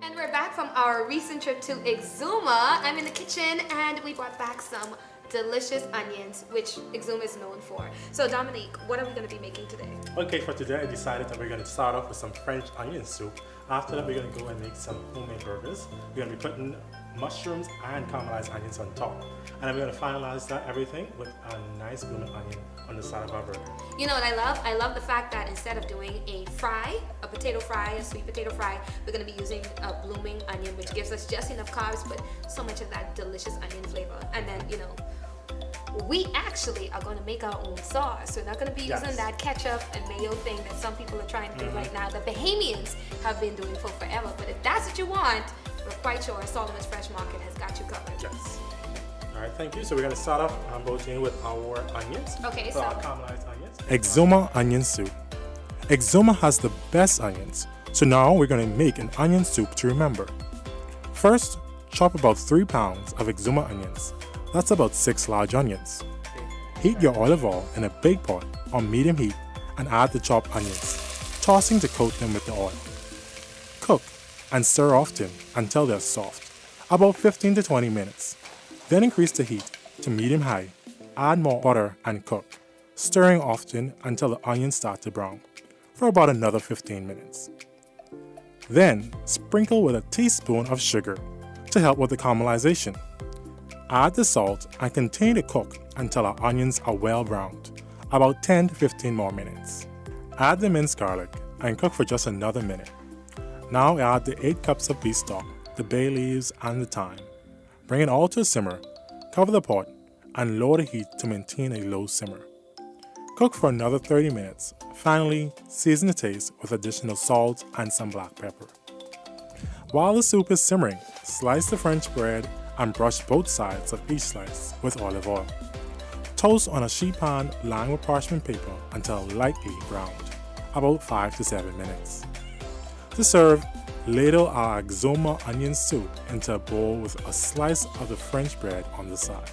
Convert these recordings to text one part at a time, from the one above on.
And we're back from our recent trip to Exuma. I'm in the kitchen and we brought back some delicious onions, which Exuma is known for. So Dominique, what are we going to be making today? Okay, for today I decided that we're going to start off with some French onion soup. After that we're going to go and make some homemade burgers. We're going to be putting mushrooms and caramelized onions on top. And then we're going to finalize that everything with a nice blooming onion on the side of our burger. You know what I love? I love the fact that instead of doing a fry, a potato fry, a sweet potato fry, we're going to be using a blooming onion, which gives us just enough carbs, but so much of that delicious onion flavor. And then, you know, we actually are going to make our own sauce. We're not going to be using that ketchup and mayo thing that some people are trying to do right now, that Bahamians have been doing for forever. But if that's what you want, we're quite sure Solomon's Fresh Market has got you covered. Yes. Alright, thank you. So we're going to start off Bodine with our onions. Okay, so our caramelized onions. Exuma onion soup. Exuma has the best onions, so now we're going to make an onion soup to remember. First, chop about 3 pounds of Exuma onions. That's about 6 large onions. Heat your olive oil in a big pot on medium heat and add the chopped onions, tossing to coat them with the oil. Cook and stir often until they're soft, about 15 to 20 minutes. Then increase the heat to medium-high, add more butter and cook, stirring often until the onions start to brown, for about another 15 minutes. Then sprinkle with a teaspoon of sugar to help with the caramelization. Add the salt and continue to cook until our onions are well browned, about 10 to 15 more minutes. Add the minced garlic and cook for just another minute. Now add the 8 cups of beef stock, the bay leaves and the thyme. Bring it all to a simmer, cover the pot, and lower the heat to maintain a low simmer. Cook for another 30 minutes. Finally, season the taste with additional salt and some black pepper. While the soup is simmering, slice the French bread and brush both sides of each slice with olive oil. Toast on a sheet pan lined with parchment paper until lightly browned, about 5 to 7 minutes. To serve, ladle our Exuma onion soup into a bowl with a slice of the French bread on the side.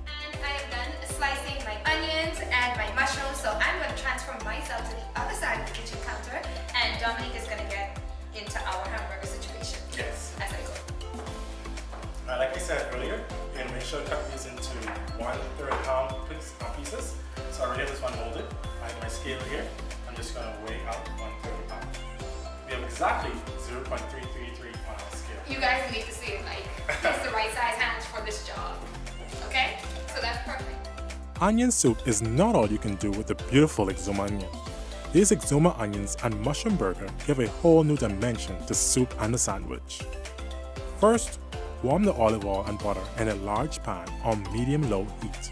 And I am done slicing my onions and my mushrooms, so I'm going to transfer myself to the other side of the kitchen counter, and Dominique is going to get into our hamburger situation. Yes. As I go. Like I said earlier, you're going to make sure to cut these into 1/3 pound pieces. So I already have this one molded. I have my scale here. I'm just going to weigh out 1/3 pound. We have exactly 0.333 on our scale. You guys need to see it, like, it's the right size hands for this job. Okay? So that's perfect. Onion soup is not all you can do with the beautiful Exuma onion. These Exuma onions and mushroom burger give a whole new dimension to soup and the sandwich. First, warm the olive oil and butter in a large pan on medium-low heat.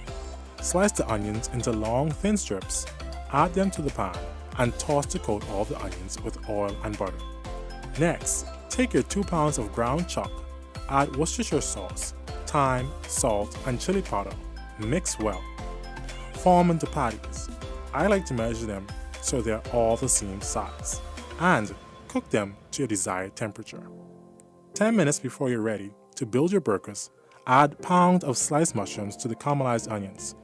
Slice the onions into long, thin strips, add them to the pan, and toss to coat all the onions with oil and butter. Next, take your 2 pounds of ground chuck, add Worcestershire sauce, thyme, salt, and chili powder. Mix well. Form into patties. I like to measure them so they're all the same size, and cook them to your desired temperature. 10 minutes before you're ready to build your burgers, add pound of sliced mushrooms to the caramelized onions,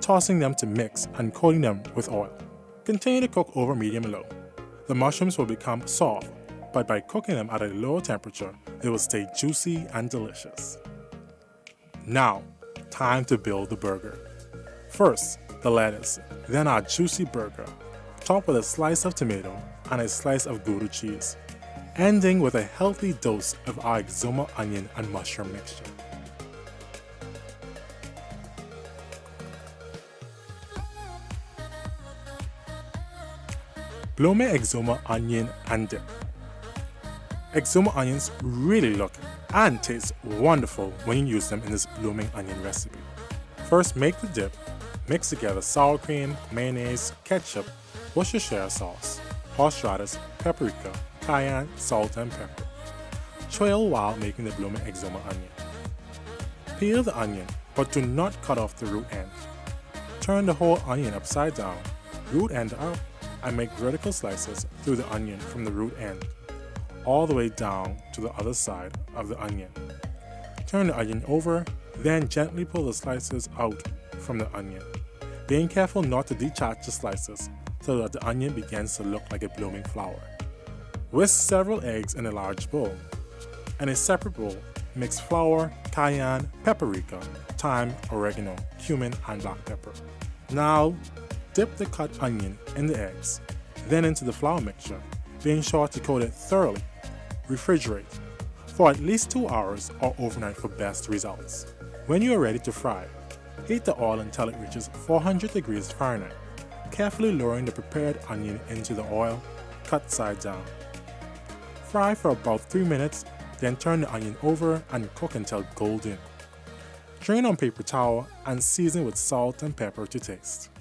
tossing them to mix and coating them with oil. Continue to cook over medium-low. The mushrooms will become soft, but by cooking them at a lower temperature, they will stay juicy and delicious. Now, time to build the burger. First, the lettuce, then our juicy burger, topped with a slice of tomato and a slice of Gouda cheese, ending with a healthy dose of our Exuma onion and mushroom mixture. Bloomin' Exuma onion and dip. Exuma onions really look and taste wonderful when you use them in this blooming onion recipe. First, make the dip. Mix together sour cream, mayonnaise, ketchup, Worcestershire sauce, horseradish, paprika, cayenne, salt, and pepper. Trail while making the blooming Exuma onion. Peel the onion, but do not cut off the root end. Turn the whole onion upside down, root end up, and make vertical slices through the onion from the root end, all the way down to the other side of the onion. Turn the onion over, then gently pull the slices out from the onion, being careful not to detach the slices so that the onion begins to look like a blooming flower. Whisk several eggs in a large bowl. In a separate bowl, mix flour, cayenne, paprika, thyme, oregano, cumin, and black pepper. Now, dip the cut onion in the eggs, then into the flour mixture, being sure to coat it thoroughly. Refrigerate for at least 2 hours or overnight for best results. When you are ready to fry, heat the oil until it reaches 400 degrees Fahrenheit, carefully lowering the prepared onion into the oil, cut side down. Fry for about 3 minutes, then turn the onion over and cook until golden. Drain on paper towel and season with salt and pepper to taste.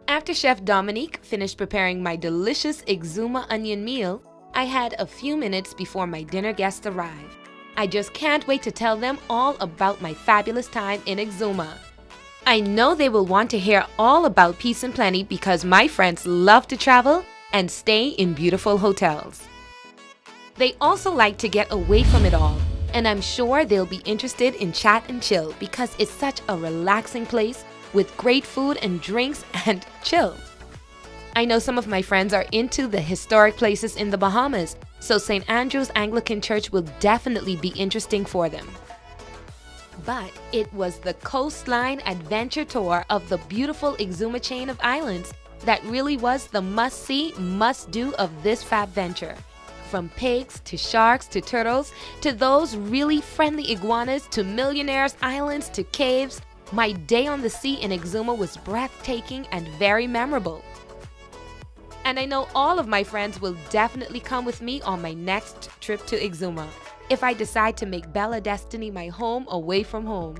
After Chef Dominique finished preparing my delicious Exuma onion meal, I had a few minutes before my dinner guests arrive. I just can't wait to tell them all about my fabulous time in Exuma. I know they will want to hear all about Peace and Plenty because my friends love to travel and stay in beautiful hotels. They also like to get away from it all, and I'm sure they'll be interested in chat and chill because it's such a relaxing place with great food and drinks and chill. I know some of my friends are into the historic places in the Bahamas, so St. Andrew's Anglican Church will definitely be interesting for them. But it was the coastline adventure tour of the beautiful Exuma chain of islands that really was the must-see, must-do of this fab venture. From pigs to sharks to turtles to those really friendly iguanas to millionaires' islands to caves, my day on the sea in Exuma was breathtaking and very memorable. And I know all of my friends will definitely come with me on my next trip to Exuma if I decide to make Bella Destiny my home away from home.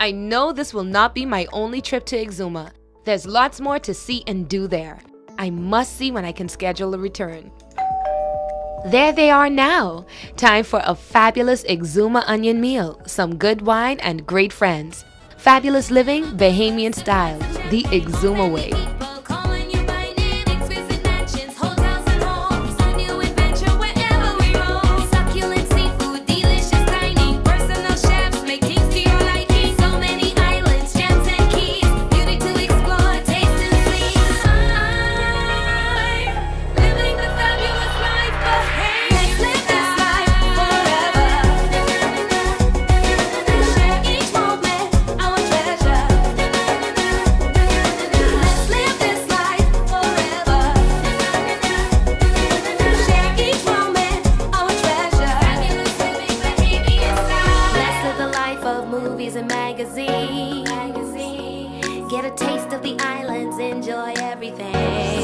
I know this will not be my only trip to Exuma. There's lots more to see and do there. I must see when I can schedule a return. There they are now. Time for a fabulous Exuma onion meal, some good wine, and great friends. Fabulous living, Bahamian style, the Exuma way. And magazine. Get a taste of the islands, enjoy everything.